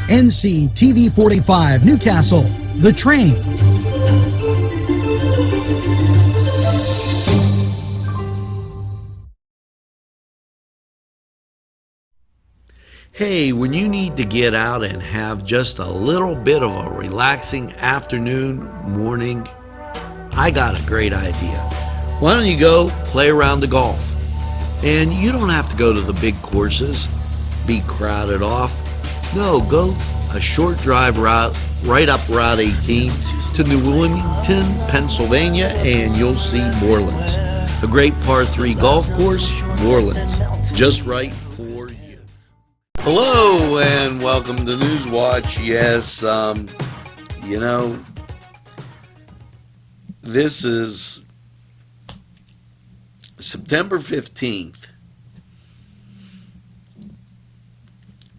NCTV45 Newcastle, The Train. Hey, when you need to get out and have just a little bit of a relaxing afternoon, morning, I got a great idea. Why don't you go play around the golf? And you don't have to go to the big courses, be crowded off. No, go a short drive route right up Route 18 to New Wilmington, Pennsylvania, and you'll see Morelands. A great par 3 golf course, Morelands, just right for you. Hello and welcome to NewsWatch. Yes, this is September 15th.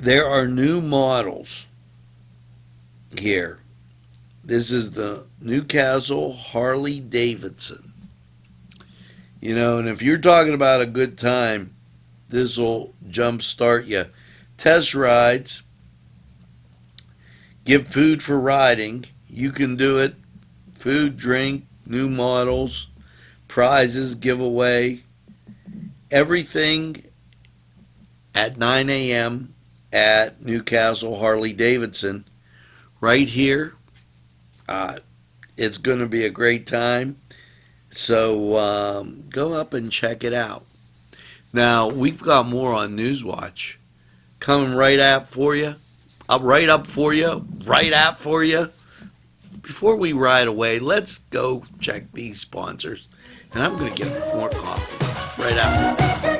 There are new models here. This is the Newcastle Harley Davidson. And if you're talking about a good time, this will jumpstart you. Test rides, give food for riding. You can do it. Food, drink, new models, prizes, giveaway, everything at 9 a.m. at Newcastle Harley Davidson. Right here. It's going to be a great time. So go up and check it out. Now, we've got more on NewsWatch coming right up for you. Before we ride away, let's go check these sponsors. And I'm going to get more coffee right after this.